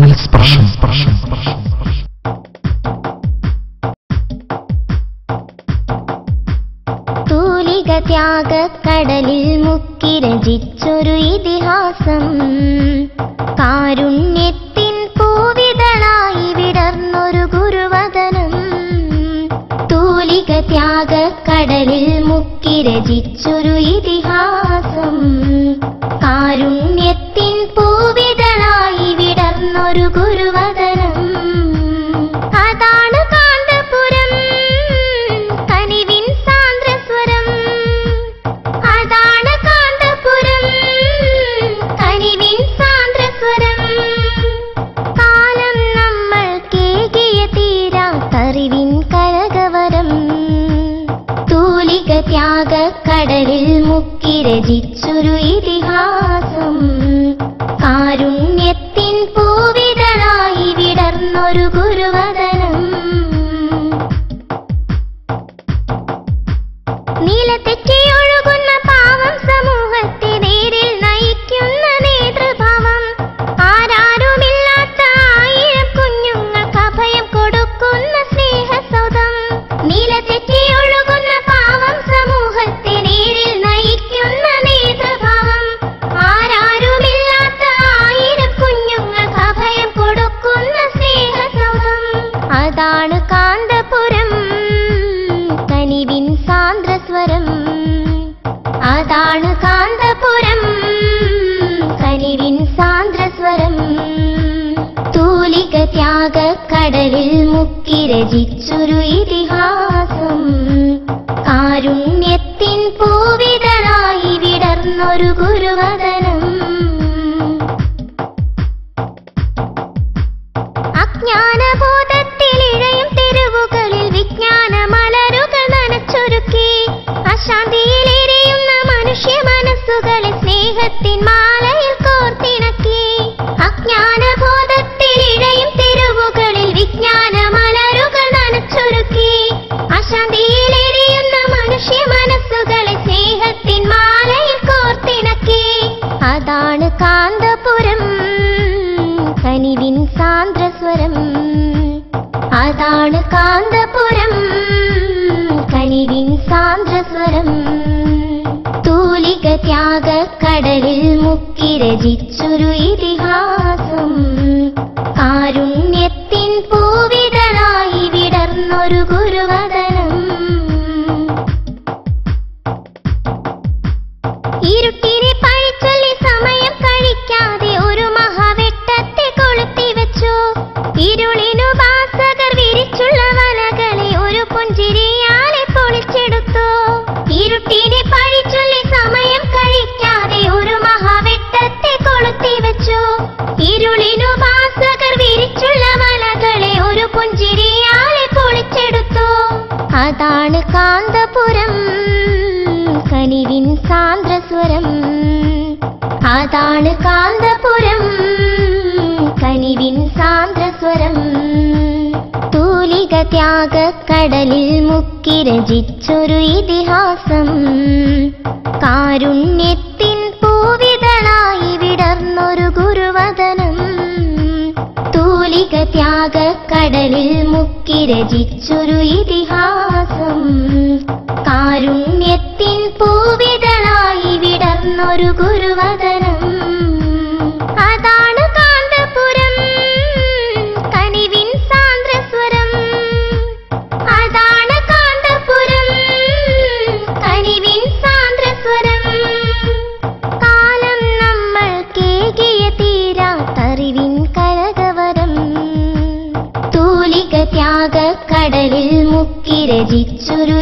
തണൽ സ്പർശം. തൂലിക ത്യാഗ കടലിൽ മുക്കി രചിച്ചൊരു ഇതിഹാസം, കാരുണ്യത്തിൻ പൂവിതളായി വിടർന്നൊരു ഗുരുവദനം. തൂലിക ത്യാഗ കടലിൽ മുക്കി രചിച്ചൊരു ഇതിഹാസം, കാരുണ്യത്തിൻ പൂവിതളായി വിടർന്നൊരു ഗുരുവദനം. അതാണ് കാന്തപുരം, കനിവിൻ സാന്ദ്രസ്വരം. അതാണ് കാന്തപുരം, കനിവിൻ സാന്ദ്രസ്വരം. കാലം നമ്മൾ കേകിയ തീരാത്തറിവിൻ കരകവരം. തൂലിക ത്യാഗ കടലിൽ മുക്കി രചിച്ചൊരു ഇതിഹാസം, കാരുണ്യത്തിൻ പൂവിതളായി വിടർന്നൊരു ഗുരുവദനം. നീലത്തെറ്റിയൊഴുകുന്ന പാവം സമൂഹത്തെ നേരിൽ നയിക്കുന്ന നേതൃഭാവം. ആരാരുമില്ലാത്ത ആയിരം കുഞ്ഞുങ്ങൾക്ക് അഭയം കൊടുക്കുന്ന സ്നേഹസൗധം. നീലത്തെറ്റിയൊഴുകുന്ന പാവം സമൂഹത്തെ നേരിൽ നയിക്കുന്ന നേതൃഭാവം. ആരാരുമില്ലാത്ത ആയിരം കുഞ്ഞുങ്ങൾക്ക് അഭയം കൊടുക്കുന്ന സ്നേഹസൗധം. അതാണ് കാന്തപുരം, കനിവിൻ സാന്ദ്രസ്വരം. അതാണ് കാന്തപുരം, കനിവിൻ സാന്ദ്രസ്വരം. തൂലിക ത്യാഗ കടലിൽ മുക്കി രചിച്ചൊരു ഇതിഹാസം, കാരുണ്യത്തിൻ പൂവിതളായി വിടർന്നൊരു ഗുരുവദനം. അജ്ഞാനബോധത്തിലിഴയും തെരുവുകളിൽ വിജ്ഞാന മലരുകൾ നനച്ചൊരുക്കി. അശാന്തിയിലെരിയുന്ന മനുഷ്യ മനസ്സുകളെ സ്നേഹത്തിൻ മാലയിൽ കോർത്തിണക്കി. അജ്ഞാനബോധത്തിലിഴയും തെരുവുകളിൽ വിജ്ഞാന മലരുകൾ നനച്ചൊരുക്കി. അശാന്തിയിലെരിയുന്ന മനുഷ്യ മനസ്സുകളെ സ്നേഹത്തിൻ മാലയിൽ കോർത്തിണക്കി. അതാണ് കാന്തപുരം, കനിവിൻ സാന്ദ്രസ്വരം. അതാണ് കാന്തപുരം, കനിവിൻ സാന്ദ്രസ്വരം. തൂലിക ത്യാഗ കടലിൽ മുക്കി രചിച്ചൊരു ഇതിഹാസം, കാരുണ്യത്തിൻ പൂവിതളായി വിടർന്നൊരു ഗുരുവദനം. ഇരുട്ടിനെ പഴിച്ചൊല്ലി സമയം കഴിക്കാതെ ഒരു മഹാവെട്ടത്തെ കൊളുത്തിവെച്ചു. ഇരുളിനുപാസകർ വിരിച്ചുള്ള വലകളെ ഒരു പുഞ്ചിരിയാലെ പൊളിച്ചെടുത്തു. ഇരുട്ടിനെ പഴിച്ചൊല്ലി സമയം കഴിക്കാതെ ഒരു മഹാവെട്ടത്തെ കൊളുത്തിവെച്ചു. ഇരുളിനുപാസകർ വിരിച്ചുള്ള വലകളെ ഒരു പുഞ്ചിരിയാലെ പൊളിച്ചെടുത്തു. അതാണ് കാന്തപുരം, കനിവിൻ സാന്ദ്രസ്വരം. അതാണ് കാന്തപുരം, കനിവിൻ സാന്ദ്രസ്വരം. തൂലിക ത്യാഗ കടലിൽ മുക്കി രചിച്ചൊരു ഇതിഹാസം, കാരുണ്യത്തിൻ പൂവിതളായി വിടർന്നൊരു ഗുരുവദനം. തൂലിക ത്യാഗ കടലിൽ മുക്കി രചിച്ചൊരു ഇതിഹാസം, കാരുണ്യത്തിൻ പൂവിതളായി വിടർന്നൊരു ഗുരുവദനം. അതാണ് കാന്തപുരം, കനിവിൻ സാന്ദ്രസ്വരം. അതാണ് കാന്തപുരം, കനിവിൻ സാന്ദ്രസ്വരം. കാലം നമ്മൾ കേകിയ തീരാത്തറിവിൻ കരകവരം. തൂലിക ത്യാഗ കടലിൽ മുക്കി രചിച്ചൊരു